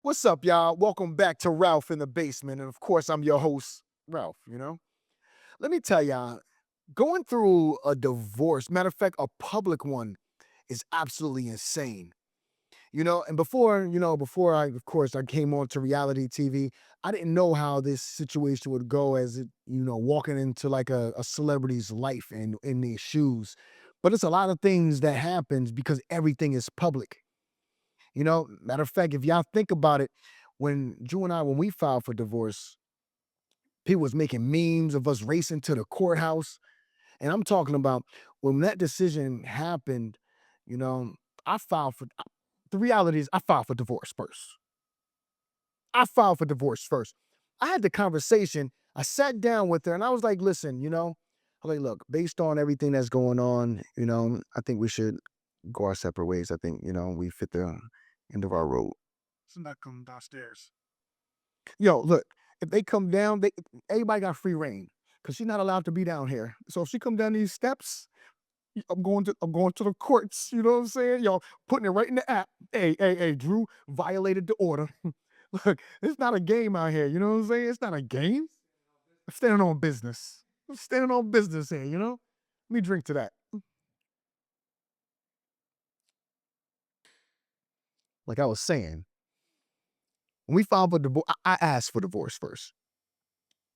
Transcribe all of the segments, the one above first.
What's up, y'all? Welcome back to Ralph in the Basement. And of course, I'm your host, Ralph. Let me tell y'all, going through a divorce, matter of fact, a public one, is absolutely insane. And before of course, I came on to reality TV, I didn't know how this situation would go as walking into like a celebrity's life and in their shoes. But it's a lot of things that happens because everything is public. Matter of fact, if y'all think about it, when we filed for divorce, people was making memes of us racing to the courthouse. And I'm talking about when that decision happened, you know, I filed for the reality is I filed for divorce first. I filed for divorce first. I had the conversation. I sat down with her and I was like, listen, I'm like, look, based on everything that's going on, I think we should go our separate ways. I think, we fit the end of our road. Should not come downstairs. Yo, look, if they come down, everybody got free reign because she's not allowed to be down here. So if she come down these steps, I'm going to the courts. You know what I'm saying? Yo, putting it right in the app. Hey, Drew violated the order. Look, it's not a game out here. You know what I'm saying? It's not a game. I'm standing on business. I'm standing on business here. Let me drink to that. Like I was saying, when we filed for divorce, I asked for divorce first.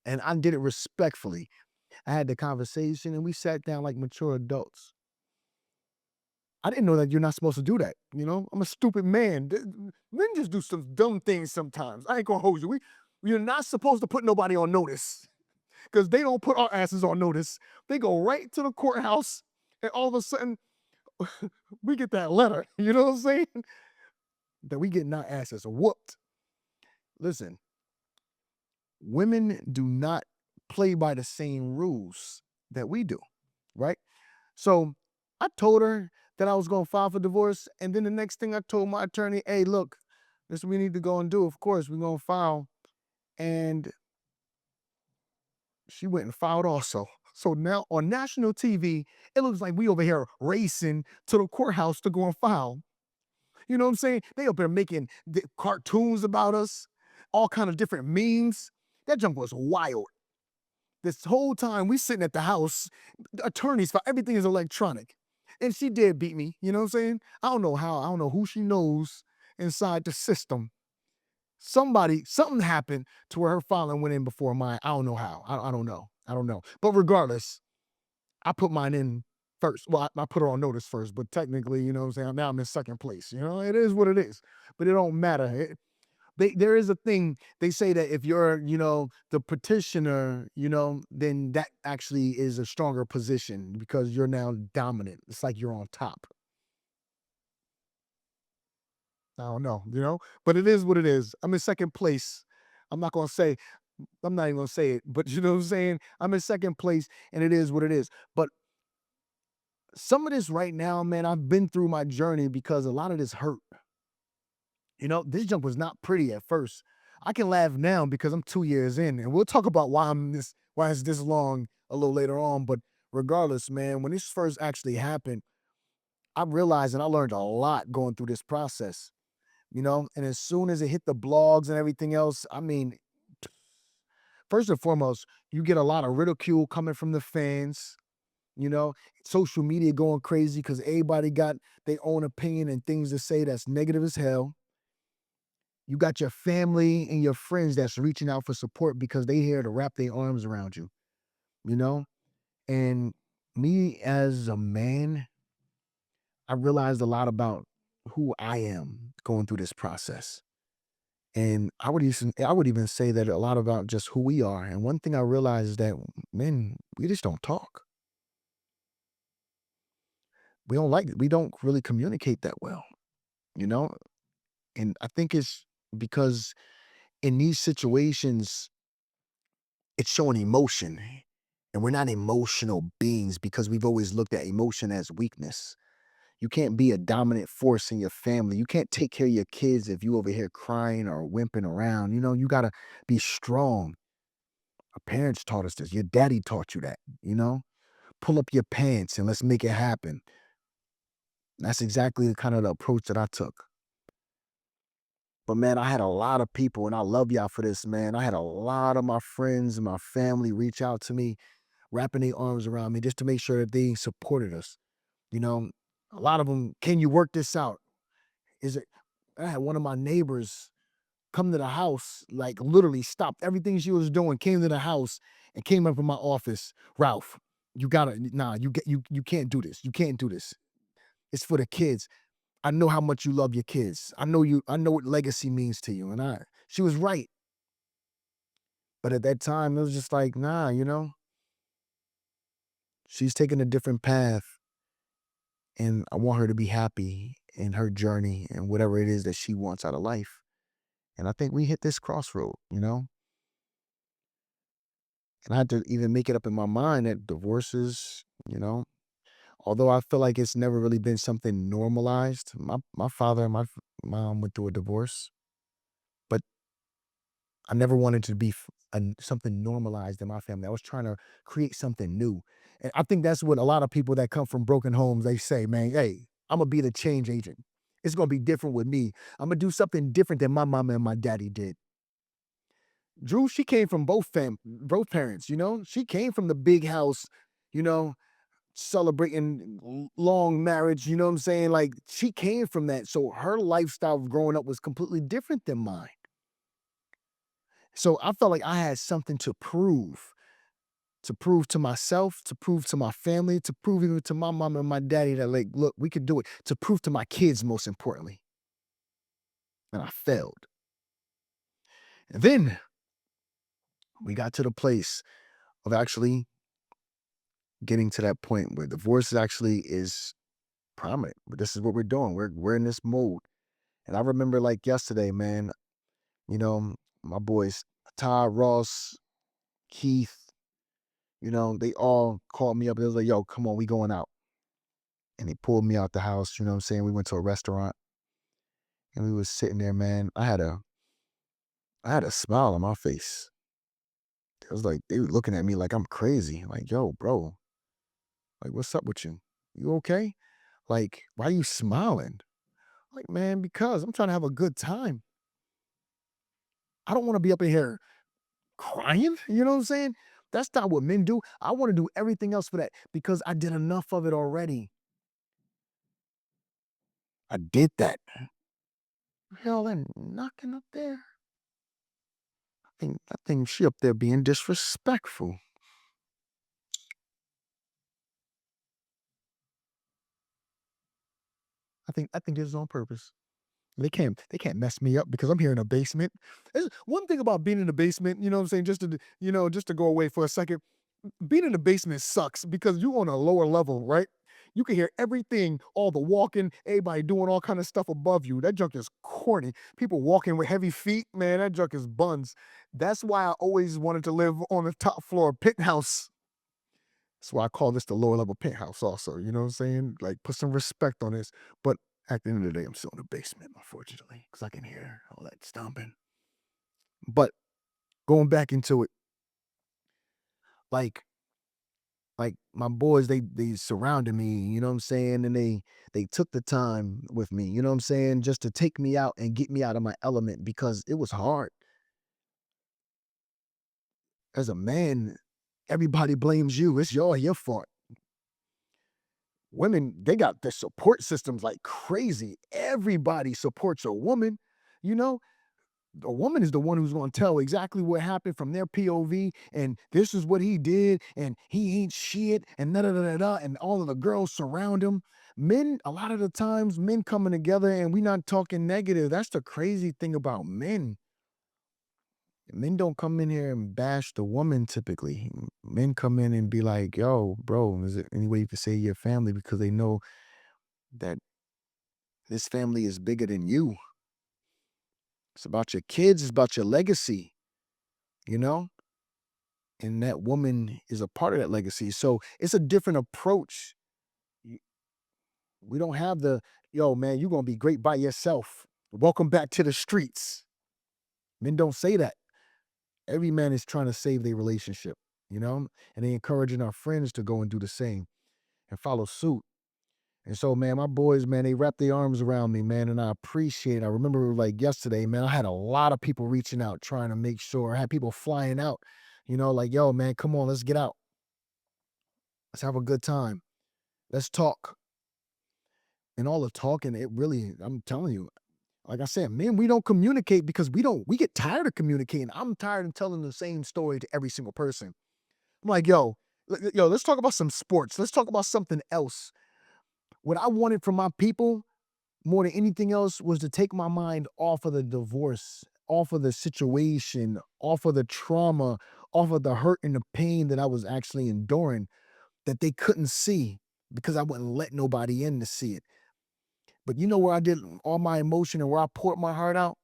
And I did it respectfully. I had the conversation and we sat down like mature adults. I didn't know that you're not supposed to do that. I'm a stupid man. Men just do some dumb things sometimes. I ain't gonna hold you. You're not supposed to put nobody on notice because they don't put our asses on notice. They go right to the courthouse, and all of a sudden we get that letter. You know what I'm saying? That we getting our asses whooped. Listen, women do not play by the same rules that we do, right? So I told her that I was going to file for divorce. And then the next thing I told my attorney, hey, look, this is what we need to go and do. Of course, we're going to file. And she went and filed also. So now on national TV, it looks like we over here racing to the courthouse to go and file. You know what I'm saying? They up there making cartoons about us, all kind of different memes. That junk was wild. This whole time we sitting at the house, attorneys for everything is electronic. And she did beat me, you know what I'm saying? I don't know how, I don't know who she knows inside the system. Something happened to where her filing went in before mine. I don't know how. I don't know. I don't know. But regardless, I put mine in first. Well, I put her on notice first, but technically, you know what I'm saying? Now I'm in second place. It is what it is. But it don't matter. There is a thing they say that if you're the petitioner, then that actually is a stronger position because you're now dominant. It's like you're on top. I don't know, but it is what it is. I'm in second place. I'm not gonna say, I'm not even gonna say it, but you know what I'm saying? I'm in second place and it is what it is. But some of this right now, man, I've been through my journey because a lot of this hurt. This jump was not pretty at first. I can laugh now because I'm 2 years in, and we'll talk about why it's this long a little later on. But regardless, man, when this first actually happened, I realized and I learned a lot going through this process. And as soon as it hit the blogs and everything else, I mean, first and foremost, you get a lot of ridicule coming from the fans. You know, social media going crazy because everybody got their own opinion and things to say that's negative as hell. You got your family and your friends that's reaching out for support because they here to wrap their arms around you, you know? And me as a man, I realized a lot about who I am going through this process. And I would even say that a lot about just who we are. And one thing I realized is that men, we just don't talk. We don't really communicate that well, you know? And I think it's because in these situations, it's showing emotion. And we're not emotional beings because we've always looked at emotion as weakness. You can't be a dominant force in your family. You can't take care of your kids if you over here crying or wimping around. You gotta be strong. Our parents taught us this. Your daddy taught you that. Pull up your pants and let's make it happen. That's exactly the kind of the approach that I took. But man, I had a lot of people, and I love y'all for this, man. I had a lot of my friends and my family reach out to me, wrapping their arms around me just to make sure that they supported us. You know, a lot of them, can you work this out? Is it? I had one of my neighbors come to the house, like literally stopped everything she was doing, came to the house and came up in my office. Ralph, you gotta nah, you can't do this. You can't do this. It's for the kids. I know how much you love your kids. I know what legacy means to you. And she was right. But at that time, it was just like, nah, she's taking a different path. And I want her to be happy in her journey and whatever it is that she wants out of life. And I think we hit this crossroad. And I had to even make it up in my mind that divorces, although I feel like it's never really been something normalized. My father and my mom went through a divorce, but I never wanted to be something normalized in my family. I was trying to create something new. And I think that's what a lot of people that come from broken homes, they say, man, hey, I'm going to be the change agent. It's going to be different with me. I'm going to do something different than my mama and my daddy did. Drew, she came from both parents. She came from the big house, you know, celebrating long marriage, you know what I'm saying? Like she came from that. So her lifestyle of growing up was completely different than mine. So I felt like I had something to prove to myself, to prove to my family, to prove even to my mom and my daddy that, like, look, we could do it, to prove to my kids, most importantly. And I failed. And then we got to the place of actually getting to that point where divorce actually is prominent. But this is what we're doing. We're in this mode. And I remember like yesterday, man, you know, my boys, Todd, Ross, Keith, they all called me up. They was like, yo, come on, we going out. And he pulled me out the house, you know what I'm saying? We went to a restaurant and we was sitting there, man. I had a smile on my face. It was like they were looking at me like I'm crazy. Like, yo, bro, like what's up with you? You okay? Like, why are you smiling? Like, man, because I'm trying to have a good time. I don't want to be up in here crying. You know what I'm saying? That's not what men do. I want to do everything else for that because I did enough of it already. I did that. Hell, and knocking up there. I think she up there being disrespectful. I think this is on purpose. They can't mess me up because I'm here in a basement. There's one thing about being in the basement, you know what I'm saying, just to go away for a second. Being in the basement sucks because you on a lower level, right? You can hear everything, all the walking, everybody doing all kind of stuff above you. That junk is corny. People walking with heavy feet, man, that junk is buns. That's why I always wanted to live on the top floor penthouse. That's why I call this the lower level penthouse also, you know what I'm saying? Like, put some respect on this. But at the end of the day, I'm still in the basement, unfortunately, because I can hear all that stomping. But going back into it, like my boys, they surrounded me, you know what I'm saying? And they took the time with me, you know what I'm saying, just to take me out and get me out of my element because it was hard. As a man, everybody blames you. It's your fault. Women, they got the support systems like crazy. Everybody supports a woman. You know, a woman is the one who's going to tell exactly what happened from their POV, and this is what he did, and he ain't shit, and da da da da, da, and all of the girls surround him. Men, a lot of the times, men coming together, and we not talking negative. That's the crazy thing about men. Men don't come in here and bash the woman typically. Men come in and be like, yo, bro, is there any way you can save your family? Because they know that this family is bigger than you. It's about your kids, it's about your legacy, you know? And that woman is a part of that legacy. So it's a different approach. Y- We don't have the, yo, man, you're going to be great by yourself. Welcome back to the streets. Men don't say that. Every man is trying to save their relationship, and they encouraging our friends to go and do the same and follow suit. And so, man, my boys, man, they wrapped their arms around me, man, and I appreciate it. I remember like yesterday, man, I had a lot of people reaching out trying to make sure. I had people flying out, like, yo, man, come on, let's get out. Let's have a good time. Let's talk. And all the talking, it really, I'm telling you, like I said, man, we don't communicate because we get tired of communicating. I'm tired of telling the same story to every single person. I'm like, yo, let's talk about some sports. Let's talk about something else. What I wanted from my people more than anything else was to take my mind off of the divorce, off of the situation, off of the trauma, off of the hurt and the pain that I was actually enduring that they couldn't see because I wouldn't let nobody in to see it. But you know where I did all my emotion and where I poured my heart out?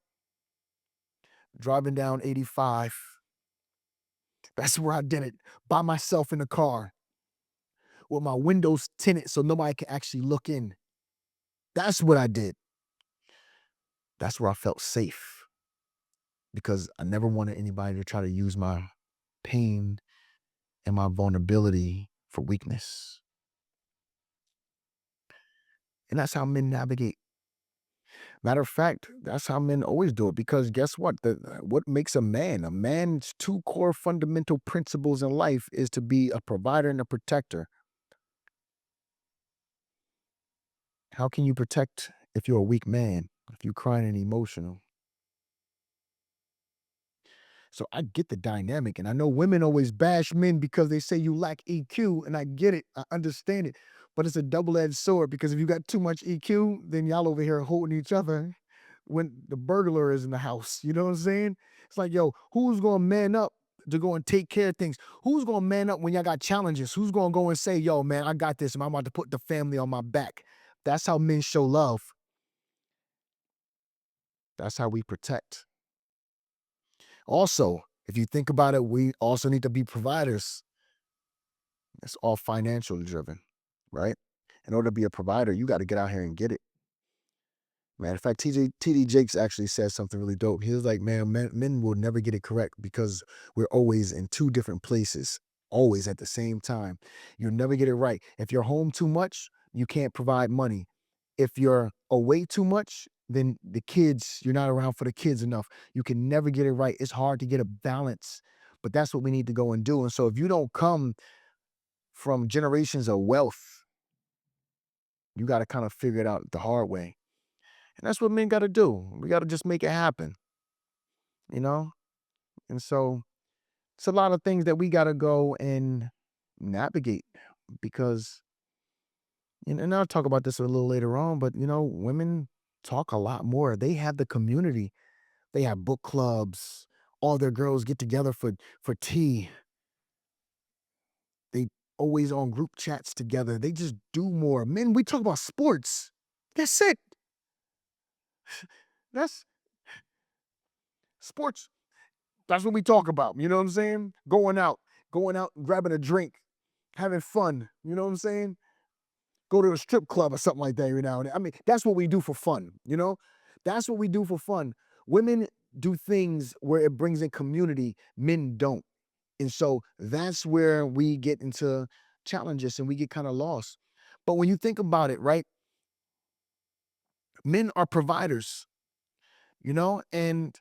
Driving down 85. That's where I did it by myself in the car with my windows tinted so nobody can actually look in. That's what I did. That's where I felt safe because I never wanted anybody to try to use my pain and my vulnerability for weakness. And that's how men navigate. Matter of fact, that's how men always do it because guess what? What makes a man? A man's two core fundamental principles in life is to be a provider and a protector. How can you protect if you're a weak man? If you're crying and emotional? So I get the dynamic, and I know women always bash men because they say you lack EQ, and I get it, I understand it, but it's a double-edged sword because if you got too much EQ, then y'all over here holding each other when the burglar is in the house. You know what I'm saying? It's like, yo, who's gonna man up to go and take care of things? Who's gonna man up when y'all got challenges? Who's gonna go and say, yo, man, I got this, and I'm about to put the family on my back? That's how men show love. That's how we protect. Also, if you think about it, we also need to be providers. It's all financially driven, right? In order to be a provider, you got to get out here and get it. Matter of fact, TD Jakes actually said something really dope. He was like, man, men will never get it correct because we're always in two different places, always at the same time. You'll never get it right. If you're home too much, you can't provide money. If you're away too much, then you're not around for the kids enough. You can never get it right. It's hard to get a balance, but that's what we need to go and do. And so if you don't come from generations of wealth, you got to kind of figure it out the hard way. And that's what men got to do. We got to just make it happen, you know? And so it's a lot of things that we got to go and navigate because, and I'll talk about this a little later on, but, women talk a lot more. They have the community, they have book clubs, all their girls get together for tea. They always on group chats together. They just do more. Men, we talk about sports. That's it. That's sports. That's what we talk about. You know what I'm saying? Going out, grabbing a drink, having fun. You know what I'm saying? Go to a strip club or something like that every now and then. I mean, that's what we do for fun. That's what we do for fun. Women do things where it brings in community. Men don't. And so that's where we get into challenges and we get kind of lost. But when you think about it, right? Men are providers, and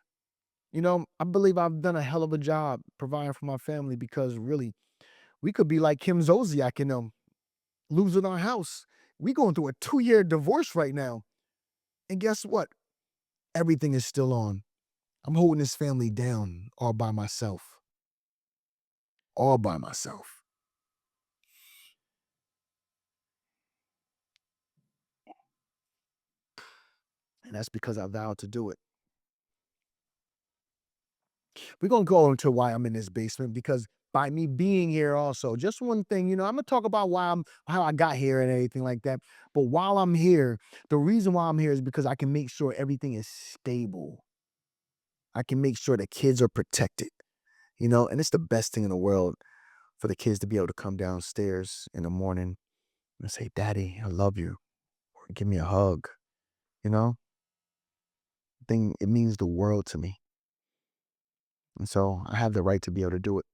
I believe I've done a hell of a job providing for my family because really, we could be like Kim Zolciak and them, losing our house. We going through a 2-year divorce right now. And guess what? Everything is still on. I'm holding this family down all by myself. All by myself. And that's because I vowed to do it. We're gonna go into why I'm in this basement because by me being here also, just one thing, I'm gonna talk about how I got here and everything like that. But while I'm here, the reason why I'm here is because I can make sure everything is stable. I can make sure the kids are protected, and it's the best thing in the world for the kids to be able to come downstairs in the morning and say, Daddy, I love you, or give me a hug, you know? It means the world to me. And so I have the right to be able to do it.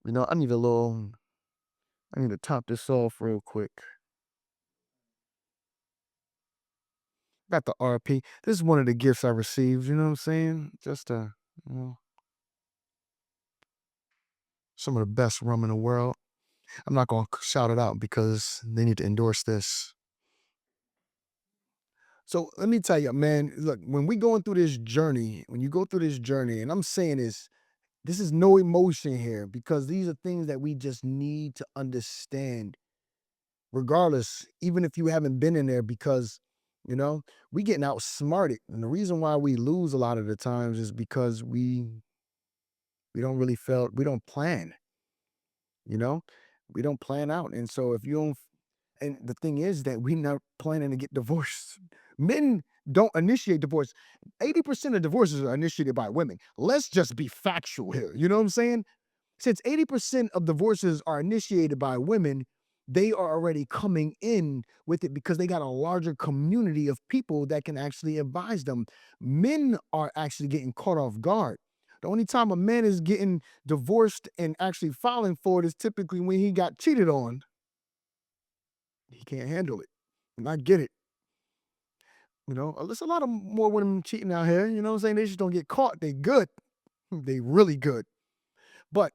I need a little. I need to top this off real quick. Got the RP. This is one of the gifts I received. You know what I'm saying? Just you know, some of the best rum in the world. I'm not gonna shout it out because they need to endorse this. So let me tell you, man. Look, when we going through this journey, when you go through this journey, and I'm saying this is no emotion here because these are things that we just need to understand, regardless, even if you haven't been in there, because you know we getting outsmarted, and the reason why we lose a lot of the times is because we don't really feel we don't plan. You know, we don't plan out, and so if you don't and the thing is that we not planning to get divorced. Men don't initiate divorce. 80% of divorces are initiated by women. Let's just be factual here. You know what I'm saying? Since 80% of divorces are initiated by women, they are already coming in with it because they got a larger community of people that can actually advise them. Men are actually getting caught off guard. The only time a man is getting divorced and actually filing for it is typically when he got cheated on. He can't handle it. And I get it. There's a lot of more women cheating out here. You know what I'm saying? They just don't get caught. They good. They really good. But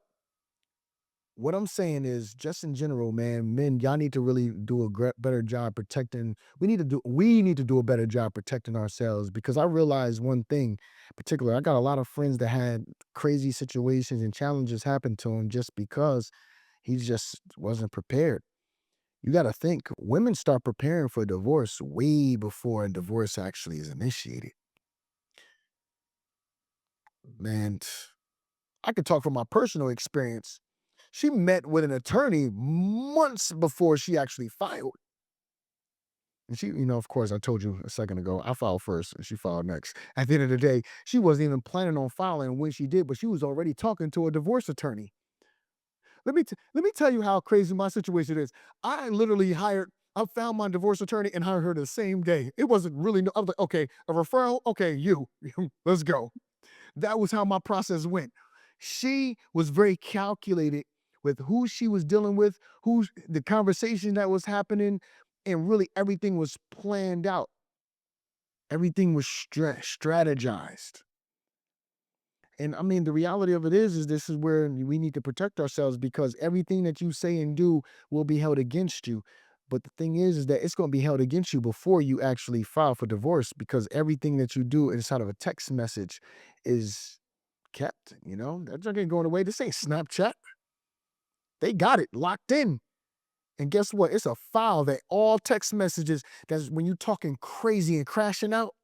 what I'm saying is, just in general, man, men, y'all need to really do a better job protecting. We need to do a better job protecting ourselves because I realized one thing, in particular. I got a lot of friends that had crazy situations and challenges happen to him just because he just wasn't prepared. You got to think women start preparing for divorce way before a divorce actually is initiated. Man, I could talk from my personal experience. She met with an attorney months before she actually filed. And she, of course, I told you a second ago, I filed first and she filed next. At the end of the day, she wasn't even planning on filing when she did, but she was already talking to a divorce attorney. Let me tell you how crazy my situation is. I literally I found my divorce attorney and hired her the same day. It wasn't really no, I was like, okay, a referral, okay, let's go. That was how my process went. She was very calculated with who she was dealing with, who's the conversation that was happening, and really everything was planned out. Everything was strategized. And I mean, the reality of it is this is where we need to protect ourselves because everything that you say and do will be held against you. But the thing is that it's going to be held against you before you actually file for divorce because everything that you do inside of a text message is kept. That junk ain't going away. This ain't Snapchat. They got it locked in. And guess what? It's a file that all text messages that's when you talking crazy and crashing out,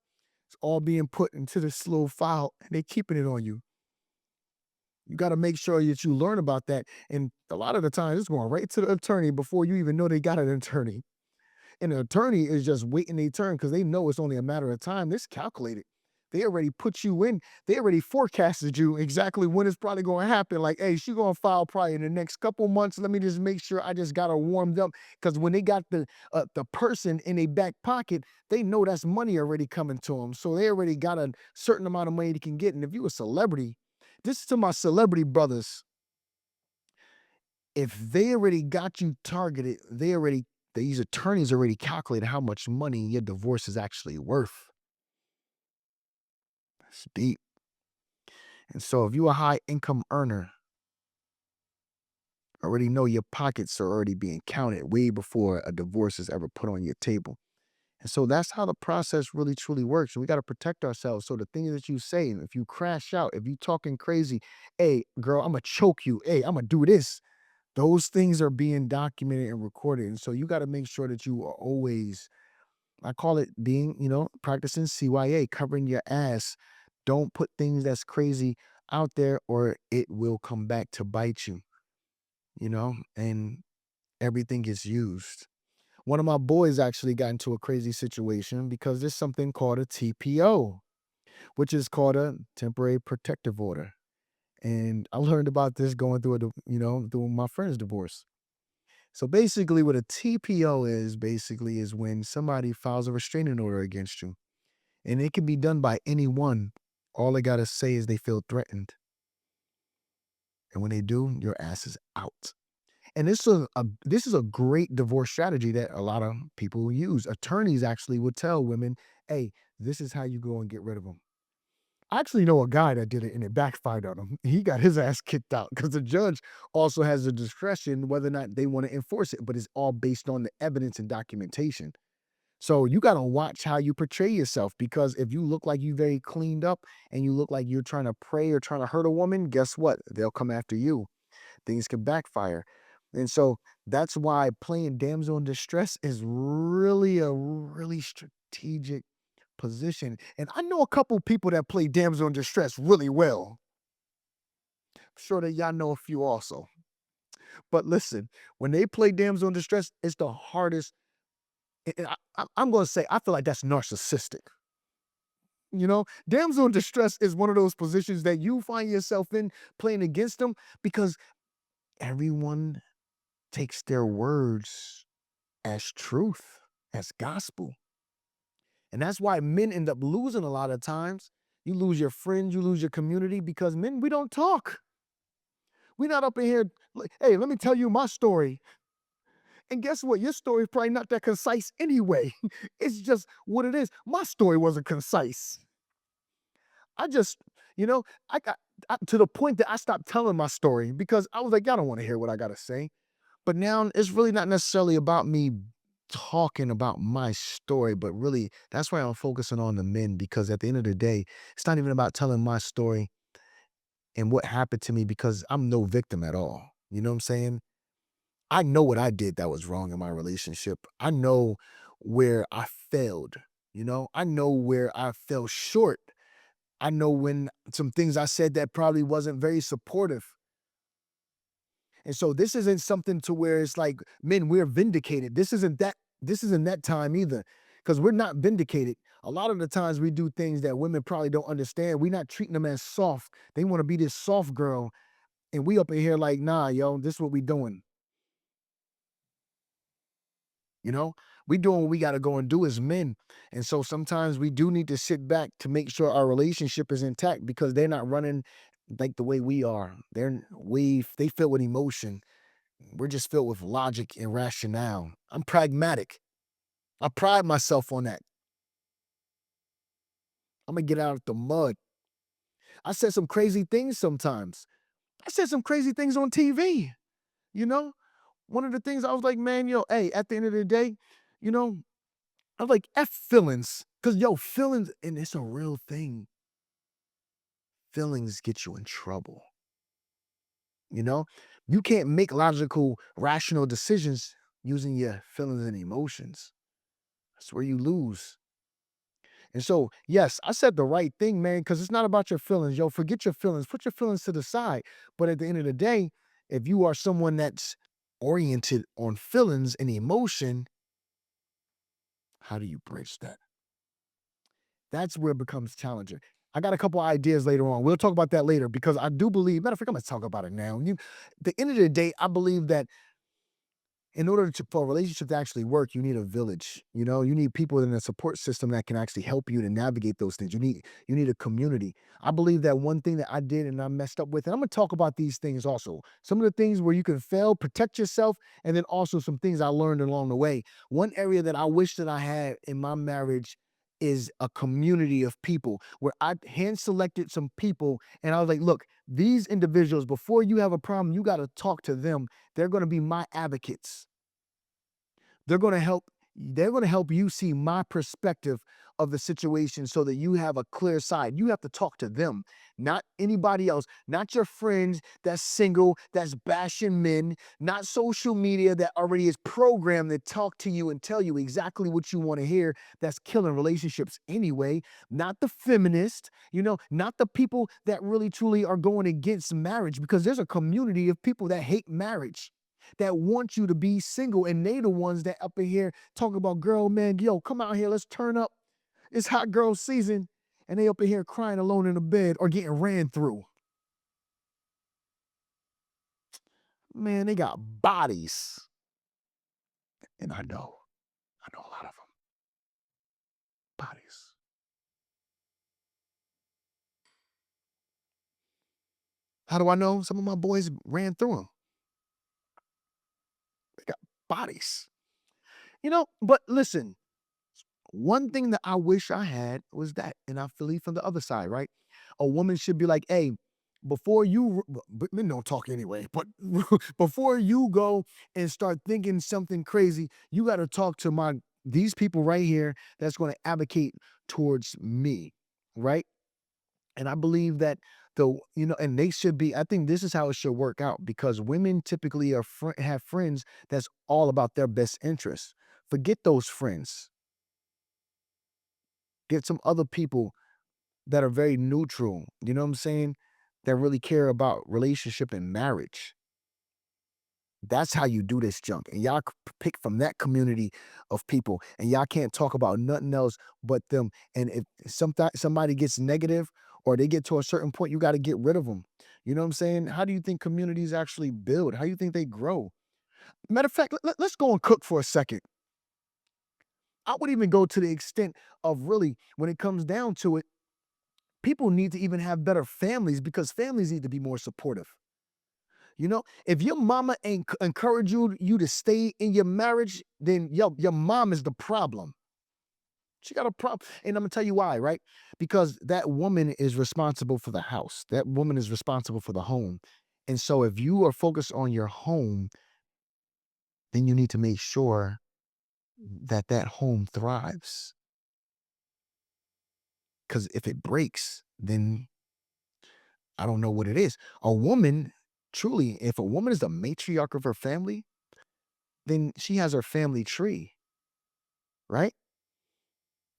it's all being put into this little file and they keeping it on you. You got to make sure that you learn about that. And a lot of the times it's going right to the attorney before you even know they got an attorney. And the attorney is just waiting their turn because they know it's only a matter of time. This calculated. They already put you in. They already forecasted you exactly when it's probably going to happen. Like, hey, she going to file probably in the next couple months. Let me just make sure I just got her warmed up because when they got the person in their back pocket, they know that's money already coming to them. So they already got a certain amount of money they can get. And if you a celebrity, this is to my celebrity brothers. If they already got you targeted, these attorneys already calculated how much money your divorce is actually worth. It's deep. And so if you a high income earner, already know your pockets are already being counted way before a divorce is ever put on your table. And so that's how the process really truly works. And we got to protect ourselves. So the things that you say, if you crash out, if you talking crazy, hey, girl, I'm gonna choke you. Hey, I'm gonna do this. Those things are being documented and recorded. And so you got to make sure that you are always, I call it being, practicing CYA, covering your ass. Don't put things that's crazy out there or it will come back to bite you, and everything gets used. One of my boys actually got into a crazy situation because there's something called a TPO, which is called a temporary protective order. And I learned about this going through through my friend's divorce. So basically what a TPO is basically is when somebody files a restraining order against you. And it can be done by anyone. All they gotta say is they feel threatened. And when they do, your ass is out. And this is a great divorce strategy that a lot of people use. Attorneys actually would tell women, "Hey, this is how you go and get rid of them." I actually know a guy that did it and it backfired on him. He got his ass kicked out because the judge also has the discretion whether or not they want to enforce it, but it's all based on the evidence and documentation. So you got to watch how you portray yourself because if you look like you very cleaned up and you look like you're trying to prey or trying to hurt a woman, guess what? They'll come after you. Things can backfire. And so that's why playing damsel in distress is really a really strategic position. And I know a couple people that play damsel in distress really well. I'm sure that y'all know a few also. But listen, when they play damsel in distress, it's the hardest. And I'm going to say, I feel like that's narcissistic. Damsel in distress is one of those positions that you find yourself in playing against them because everyone takes their words as truth, as gospel. And that's why men end up losing a lot of times. You lose your friends, you lose your community because men, we don't talk. We're not up in here, like, hey, let me tell you my story. And guess what? Your story is probably not that concise anyway. It's just what it is. My story wasn't concise. I just, you know, I got to the point that I stopped telling my story because I was like, y'all don't want to hear what I got to say. But now it's really not necessarily about me talking about my story, but really that's why I'm focusing on the men because at the end of the day, it's not even about telling my story and what happened to me because I'm no victim at all. You know what I'm saying? I know what I did that was wrong in my relationship. I know where I failed. I know where I fell short. I know when some things I said that probably wasn't very supportive. And so this isn't something to where it's like, men, we're vindicated. This isn't that time either. Because we're not vindicated. A lot of the times we do things that women probably don't understand. We're not treating them as soft. They want to be this soft girl. And we up in here like, nah, yo, this is what we doing. You know, we doing what we got to go and do as men. And so sometimes we do need to sit back to make sure our relationship is intact because they're not running like the way we are. They filled with emotion. We're just filled with logic and rationale. I'm pragmatic. I pride myself on that. I'm gonna get out of the mud. I said some crazy things sometimes. I said some crazy things on TV. You know, one of the things I was like, man, yo, hey, at the end of the day, you know, I was like, F feelings. Cause yo, feelings, and it's a real thing. Feelings get you in trouble. You know, you can't make logical, rational decisions using your feelings and emotions. That's where you lose. And so, yes, I said the right thing, man, because it's not about your feelings. Yo, forget your feelings. Put your feelings to the side. But at the end of the day, if you are someone that's oriented on feelings and emotion, how do you bridge that? That's where it becomes challenging. I got a couple ideas later on. We'll talk about that later because I do believe, matter of fact, I'm going to talk about it now. The end of the day, I believe that in order for a relationship to actually work, you need a village. You need people in a support system that can actually help you to navigate those things. You need a community. I believe that one thing that I did and I messed up with, and I'm gonna talk about these things also. Some of the things where you can fail, protect yourself, and then also some things I learned along the way. One area that I wish that I had in my marriage is a community of people where I hand selected some people and I was like, look, these individuals, before you have a problem, you got to talk to them. They're going to be my advocates. They're going to help you see my perspective of the situation so that you have a clear side. You have to talk to them, not anybody else, not your friends that's single, that's bashing men, not social media that already is programmed to talk to you and tell you exactly what you want to hear, that's killing relationships anyway, not the feminist, not the people that really truly are going against marriage because there's a community of people that hate marriage, that want you to be single, and they the ones that up in here talking about, girl, man, yo, come out here, let's turn up. It's hot girl season, and they up in here crying alone in the bed or getting ran through. Man, they got bodies, and I know a lot of them. Bodies. How do I know? Some of my boys ran through them. They got bodies. But listen, one thing that I wish I had was that, and I feel it from the other side, right? A woman should be like, "Hey, before you," but men don't talk anyway. But before you go and start thinking something crazy, you got to talk to my these people right here that's going to advocate towards me, right? And I believe that and they should be. I think this is how it should work out because women typically have friends that's all about their best interests. Forget those friends. Get some other people that are very neutral, you know what I'm saying? That really care about relationship and marriage. That's how you do this junk. And y'all pick from that community of people, and y'all can't talk about nothing else but them. And if somebody gets negative or they get to a certain point, you got to get rid of them. You know what I'm saying? How do you think communities actually build? How do you think they grow? Matter of fact, let's go and cook for a second. I would even go to the extent of really, when it comes down to it, people need to even have better families because families need to be more supportive. If your mama ain't encourage you to stay in your marriage, then your mom is the problem. She got a problem, and I'm gonna tell you why, right? Because that woman is responsible for the house. That woman is responsible for the home, and so if you are focused on your home, then you need to make sure that that home thrives. Because if it breaks, then I don't know what it is. A woman, truly, if a woman is the matriarch of her family, then she has her family tree, right?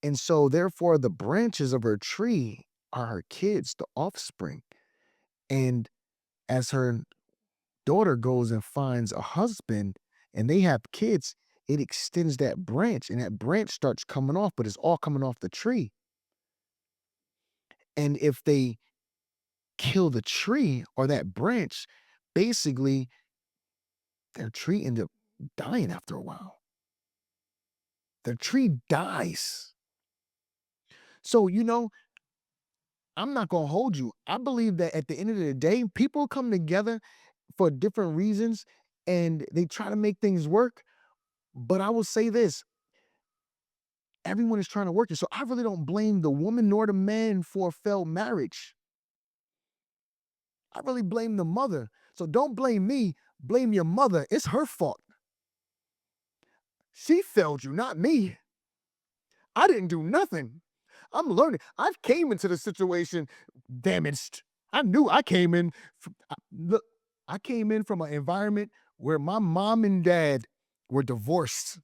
And so, therefore, the branches of her tree are her kids, the offspring. And as her daughter goes and finds a husband and they have kids, it extends that branch and that branch starts coming off, but it's all coming off the tree. And if they kill the tree or that branch, basically, their tree end up dying after a while. The tree dies. So, I'm not gonna hold you. I believe that at the end of the day, people come together for different reasons and they try to make things work. But I will say this, everyone is trying to work it. So I really don't blame the woman nor the man for a failed marriage. I really blame the mother. So don't blame me, blame your mother. It's her fault. She failed you, not me. I didn't do nothing. I'm learning. I've came into the situation damaged. I knew I came in. Look, I came in from an environment where my mom and dad were divorced.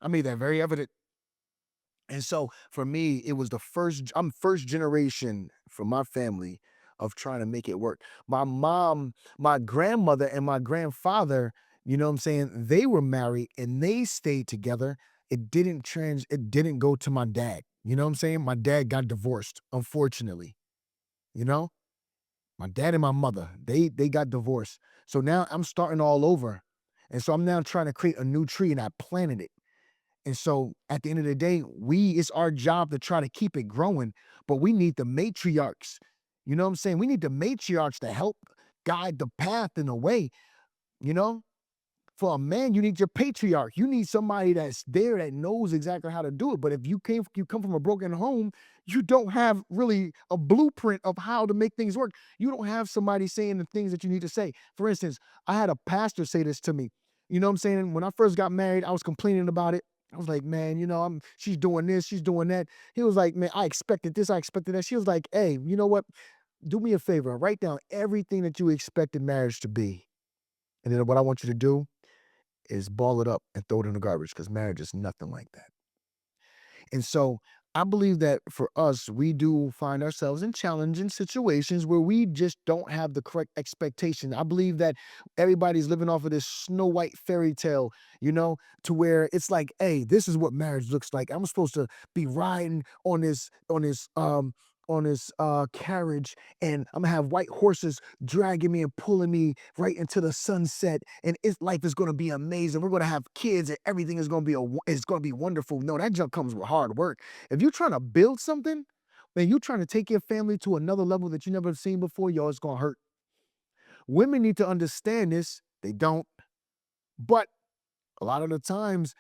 I made that very evident. And so for me, it was I'm first generation from my family of trying to make it work. My mom, my grandmother, and my grandfather, you know what I'm saying? They were married and they stayed together. It didn't go to my dad. You know what I'm saying? My dad got divorced, unfortunately. You know? My dad and my mother, they got divorced. So now I'm starting all over. And so I'm now trying to create a new tree and I planted it. And so at the end of the day, it's our job to try to keep it growing, but we need the matriarchs. You know what I'm saying? We need the matriarchs to help guide the path in a way, you know? For a man, you need your patriarch. You need somebody that's there that knows exactly how to do it. But if you come from a broken home, you don't have really a blueprint of how to make things work. You don't have somebody saying the things that you need to say. For instance, I had a pastor say this to me. You know what I'm saying? When I first got married, I was complaining about it. I was like, man, she's doing this, she's doing that. He was like, man, I expected this, I expected that. She was like, hey, you know what? Do me a favor, write down everything that you expected marriage to be. And then what I want you to do is ball it up and throw it in the garbage because marriage is nothing like that. And so I believe that for us, we do find ourselves in challenging situations where we just don't have the correct expectation. I believe that everybody's living off of this Snow White fairy tale, to where it's like, hey, this is what marriage looks like. I'm supposed to be riding on this carriage, and I'm gonna have white horses dragging me and pulling me right into the sunset, and life is gonna be amazing. We're gonna have kids, and everything is gonna be wonderful. No, that junk comes with hard work. If you're trying to build something, man, you're trying to take your family to another level that you never seen before, yo, it's gonna hurt. Women need to understand this. They don't. But a lot of the times,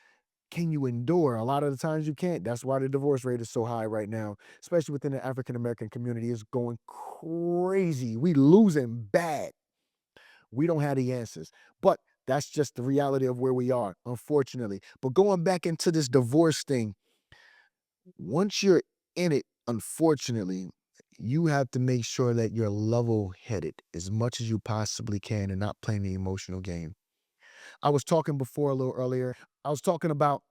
can you endure? A lot of the times you can't. That's why the divorce rate is so high right now, especially within the African American community. It's going crazy. We losing bad. We don't have the answers. But that's just the reality of where we are, unfortunately. But going back into this divorce thing, once you're in it, unfortunately, you have to make sure that you're level headed as much as you possibly can and not playing the emotional game. I was talking before a little earlier. I was talking about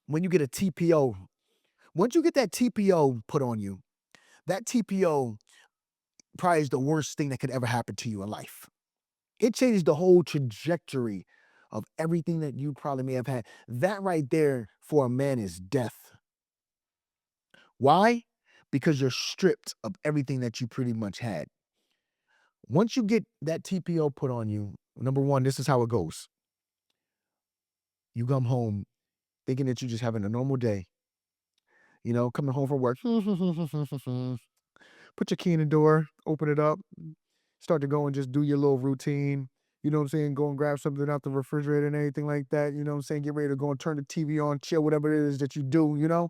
when you get a TPO, once you get that TPO put on you, that TPO probably is the worst thing that could ever happen to you in life. It changed the whole trajectory of everything that you probably may have had. That right there for a man is death. Why? Because you're stripped of everything that you pretty much had. Once you get that TPO put on you, number one, this is how it goes. You come home thinking that you're just having a normal day, coming home from work. Put your key in the door, open it up, start to go and just do your little routine. You know what I'm saying? Go and grab something out the refrigerator and anything like that. You know what I'm saying? Get ready to go and turn the TV on, chill, whatever it is that you do.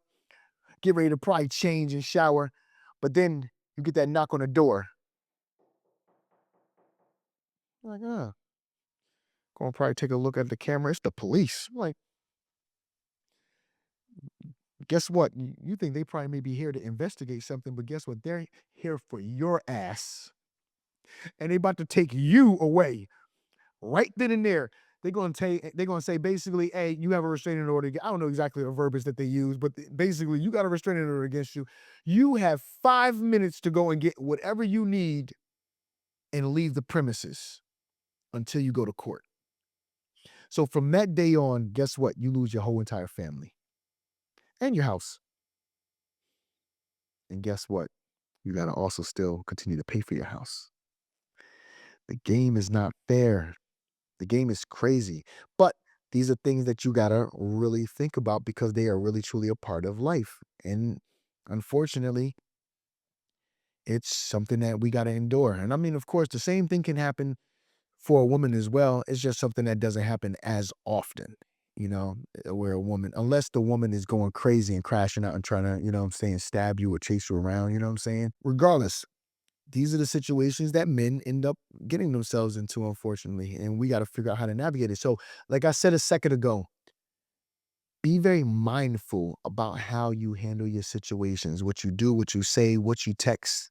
Get ready to probably change and shower. But then you get that knock on the door. You're like, gonna probably take a look at the camera. It's the police. I'm like, guess what? You think they probably may be here to investigate something, but guess what? They're here for your ass. And they about to take you away right then and there. They're gonna say basically, hey, you have a restraining order. I don't know exactly the verbiage that they use, but basically, you got a restraining order against you. You have 5 minutes to go and get whatever you need and leave the premises until you go to court. So from that day on, guess what? You lose your whole entire family and your house. And guess what? You gotta also still continue to pay for your house. The game is not fair. The game is crazy. But these are things that you gotta really think about because they are really truly a part of life. And unfortunately, it's something that we gotta endure. And I mean, of course, the same thing can happen for a woman as well. It's just something that doesn't happen as often, where a woman, unless the woman is going crazy and crashing out and trying to, what I'm saying, stab you or chase you around, you know what I'm saying? Regardless, these are the situations that men end up getting themselves into, unfortunately, and we got to figure out how to navigate it. So, like I said a second ago, be very mindful about how you handle your situations, what you do, what you say, what you text,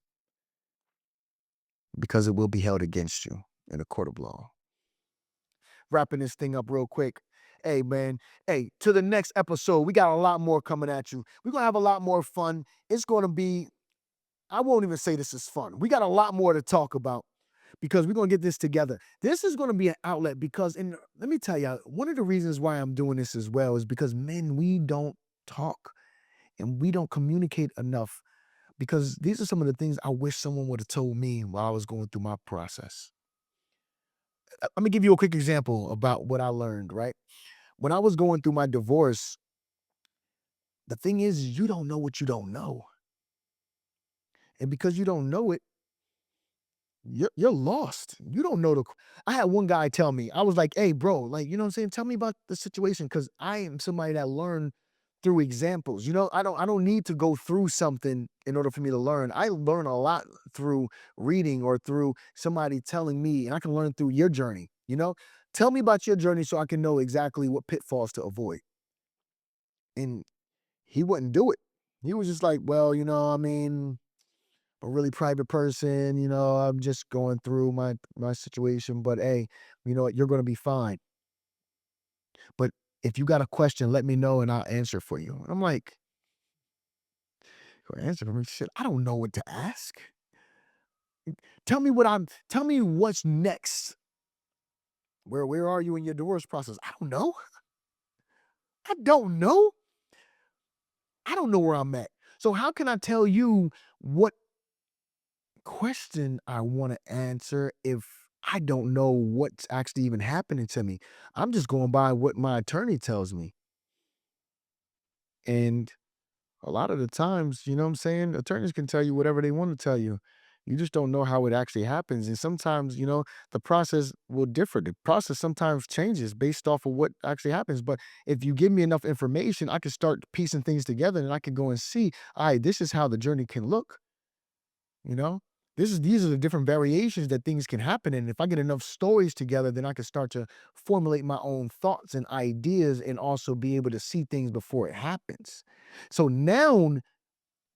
because it will be held against you in a court of law. Wrapping this thing up real quick. Hey, man. Hey, to the next episode, we got a lot more coming at you. We're going to have a lot more fun. It's going to be, I won't even say this is fun. We got a lot more to talk about because we're gonna get this together. This is gonna be an outlet because, and let me tell you, one of the reasons why I'm doing this as well is because men, we don't talk and we don't communicate enough because these are some of the things I wish someone would have told me while I was going through my process. Let me give you a quick example about what I learned, right? When I was going through my divorce, the thing is you don't know what you don't know. And because you don't know it, you're lost. You don't know I had one guy tell me, I was like, "Hey, bro, like, you know what I'm saying? Tell me about the situation because I am somebody that learned through examples. I don't need to go through something in order for me to learn. I learn a lot through reading or through somebody telling me, and I can learn through your journey. Tell me about your journey so I can know exactly what pitfalls to avoid." And he wouldn't do it. He was just like, "Well, I mean, a really private person, I'm just going through my situation, but hey, you know what, you're gonna be fine. But if you got a question, let me know and I'll answer for you." And I'm like, "Go answer for me? Shit, I don't know what to ask. Tell me what's next. Where are you in your divorce process? I don't know. I don't know. I don't know where I'm at. So how can I tell you what question I want to answer if I don't know what's actually even happening to me? I'm just going by what my attorney tells me. And a lot of the times, you know what I'm saying? Attorneys can tell you whatever they want to tell you. You just don't know how it actually happens. And sometimes, the process will differ. The process sometimes changes based off of what actually happens. But if you give me enough information, I can start piecing things together and I can go and see, all right, this is how the journey can look, you know? These are the different variations that things can happen. And if I get enough stories together, then I can start to formulate my own thoughts and ideas and also be able to see things before it happens. So now,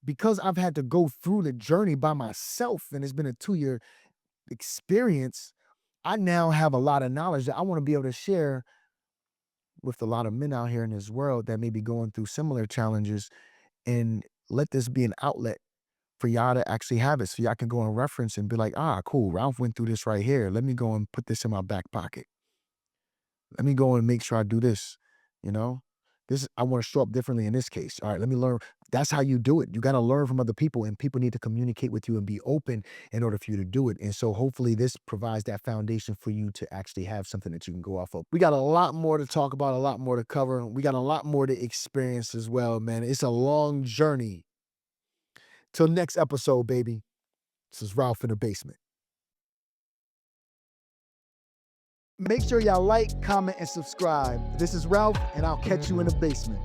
because I've had to go through the journey by myself and it's been a 2-year experience, I now have a lot of knowledge that I want to be able to share with a lot of men out here in this world that may be going through similar challenges and let this be an outlet for y'all to actually have it. So y'all can go and reference and be like, ah, cool, Ralph went through this right here. Let me go and put this in my back pocket. Let me go and make sure I do this, you know? I want to show up differently in this case. All right, let me learn. That's how you do it. You got to learn from other people, and people need to communicate with you and be open in order for you to do it. And so hopefully this provides that foundation for you to actually have something that you can go off of. We got a lot more to talk about, a lot more to cover. We got a lot more to experience as well, man. It's a long journey. Till next episode, baby. This is Ralph in the basement. Make sure y'all like, comment, and subscribe. This is Ralph, and I'll catch you in the basement.